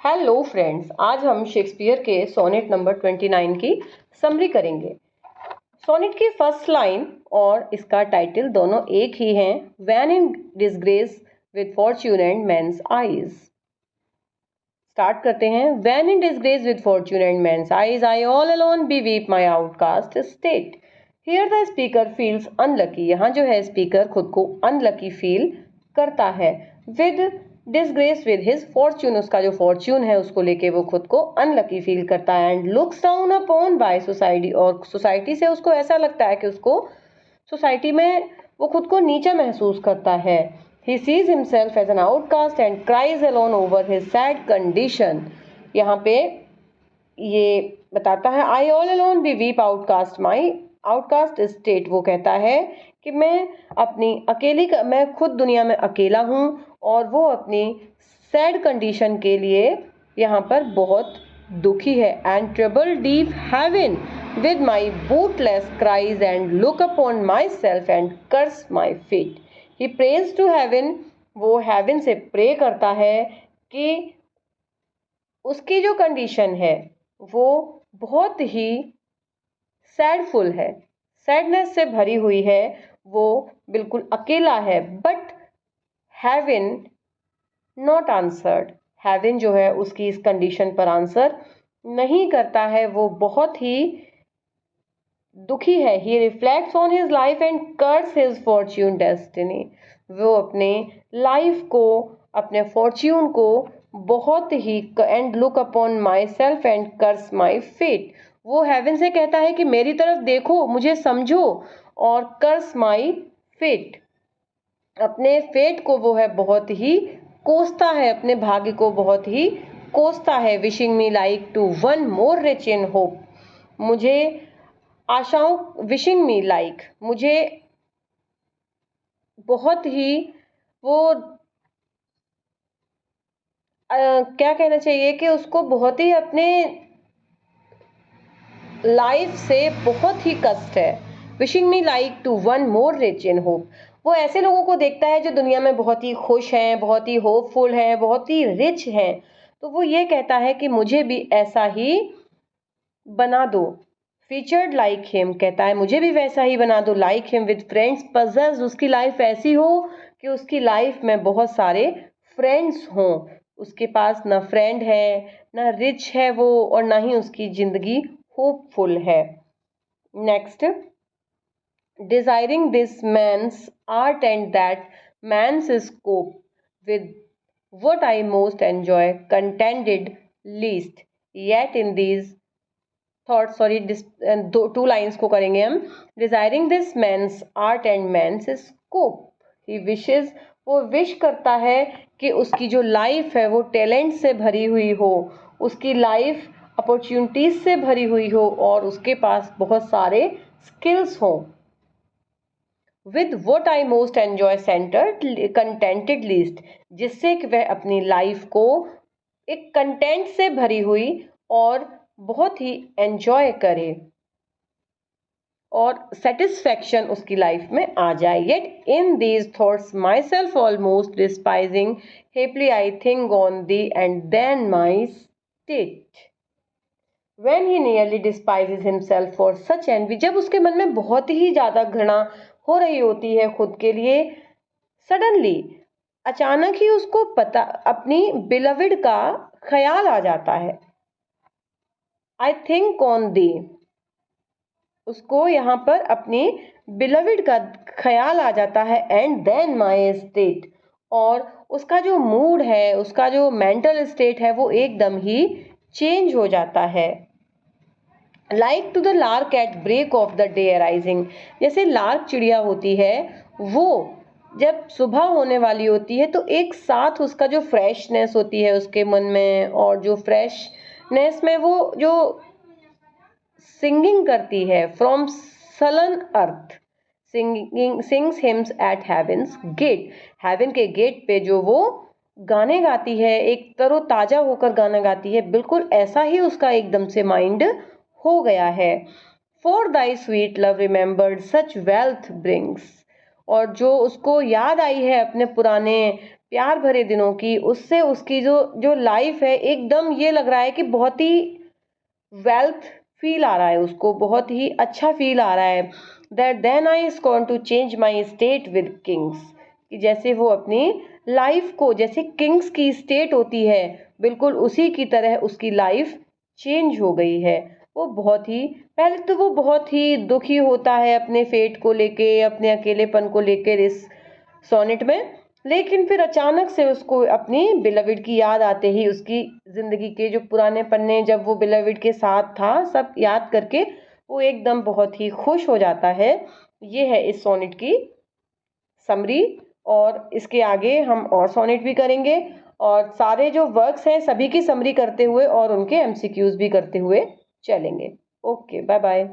Hello friends, आज हम Shakespeare के सोनेट नंबर 29 की समरी करेंगे। सोनेट की फर्स्ट लाइन और इसका टाइटल दोनों एक ही हैं, when in disgrace with fortune and men's eyes. Start करते हैं। When in disgrace with fortune and men's eyes, I all alone beweep my outcast state. Here the speaker feels unlucky. यहाँ जो है speaker खुद को unlucky feel करता है। With disgrace with his Fortune, उसका जो फॉर्च्यून है उसको लेके वो खुद को अनलकी फील करता है। And looks down upon by society, और सोसाइटी से उसको ऐसा लगता है कि उसको सोसाइटी में वो खुद को नीचा महसूस करता है। He sees himself as an outcast and cries alone over his sad condition. यहाँ पे ये बताता है I all alone be weep outcast my outcast state। वो कहता है कि मैं खुद दुनिया में अकेला हूँ और वो अपनी सैड कंडीशन के लिए यहाँ पर बहुत दुखी है। And trouble deep heaven with my bootless cries and look upon myself and curse my fate. He prays to heaven, वो heaven से प्रे करता है कि उसकी जो कंडीशन है वो बहुत ही सैडफुल है, सैडनेस से भरी हुई है, वो बिल्कुल अकेला है। But heaven not answered, heaven जो है उसकी इस कंडीशन पर आंसर नहीं करता है, वो बहुत ही दुखी है। He reflects on his life and curse his fortune destiny. वो अपने लाइफ को, अपने फॉर्च्यून को बहुत ही and look upon myself and curse my fate. वो हेवन से कहता है कि मेरी तरफ देखो, मुझे समझो, और कर्स माई फेट, अपने फेट को वो है बहुत ही कोसता है, अपने भाग्य को बहुत ही कोसता है। Wishing me like to one more rich in hope, मुझे आशाओं, विशिंग मी लाइक, मुझे बहुत ही वो क्या कहना चाहिए कि उसको बहुत ही अपने लाइफ से बहुत ही कष्ट है। Wishing me like to one more rich in hope, वो ऐसे लोगों को देखता है जो दुनिया में बहुत ही खुश हैं, बहुत ही होपफुल हैं, बहुत ही रिच हैं, तो वो ये कहता है कि मुझे भी ऐसा ही बना दो। फीचर्ड लाइक हिम, कहता है मुझे भी वैसा ही बना दो। Like him with friends possessed, उसकी लाइफ ऐसी हो कि उसकी लाइफ में बहुत सारे फ्रेंड्स हों। उसके पास ना फ्रेंड है, ना रिच है वो, और ना ही उसकी जिंदगी होपफुल है। Next, desiring this man's art and that man's scope with what I most enjoy contended least yet in these thought, sorry, two lines को करेंगे हम। Desiring this man's art and man's scope, he wishes, वो wish करता है कि उसकी जो life है वो टैलेंट से भरी हुई हो, उसकी लाइफ अपॉर्चुनिटीज से भरी हुई हो, और उसके पास बहुत सारे स्किल्स हों। With what I most enjoy centred contented list, जिससे कि वह अपनी लाइफ को एक कंटेंट से भरी हुई और बहुत ही एंजॉय करे और सेटिस्फैक्शन उसकी लाइफ में आ जाए। Yet in these thoughts myself almost despising haply I think on thee and then my state. When he nearly despises himself for such envy, जब उसके मन में बहुत ही ज्यादा घृणा हो रही होती है खुद के लिए, सडनली, अचानक ही उसको पता, अपनी बिलविड का ख्याल आ जाता है। आई थिंक ऑन दी, उसको यहाँ पर अपनी बिलविड का ख्याल आ जाता है। एंड देन माई स्टेट, और उसका जो मूड है, उसका जो मेंटल स्टेट है, वो एकदम ही चेंज हो जाता है। Like to the lark at break of the day arising, जैसे लार्क चिड़िया होती है, वो जब सुबह होने वाली होती है तो एक साथ उसका जो फ्रेशनेस होती है उसके मन में, और जो फ्रेशनेस में वो जो सिंगिंग करती है from sullen earth, sings hymns at heaven's gate, heaven के गेट पे जो वो गाने गाती है, एक तरोताजा होकर गाना गाती है, बिल्कुल ऐसा ही उसका एकदम से माइंड हो गया है। For thy sweet love remembered such wealth brings, और जो उसको याद आई है अपने पुराने प्यार भरे दिनों की, उससे उसकी जो जो लाइफ है एकदम ये लग रहा है कि बहुत ही वेल्थ फील आ रहा है उसको, बहुत ही अच्छा फील आ रहा है। That then I is gone to change my state with kings, कि जैसे वो अपनी लाइफ को, जैसे किंग्स की स्टेट होती है बिल्कुल उसी की तरह उसकी लाइफ चेंज हो गई है। वो बहुत ही, पहले तो वो बहुत ही दुखी होता है अपने फेट को लेके, अपने अकेलेपन को लेकर इस सोनेट में, लेकिन फिर अचानक से उसको अपनी बिलविड की याद आते ही, उसकी जिंदगी के जो पुराने पन्ने जब वो बिलविड के साथ था सब याद करके वो एकदम बहुत ही खुश हो जाता है। ये है इस सोनेट की समरी। और इसके आगे हम और सोनेट भी करेंगे और सारे जो वर्क्स हैं सभी की समरी करते हुए और उनके एमसीक्यूज भी करते हुए चलेंगे। Okay, bye bye.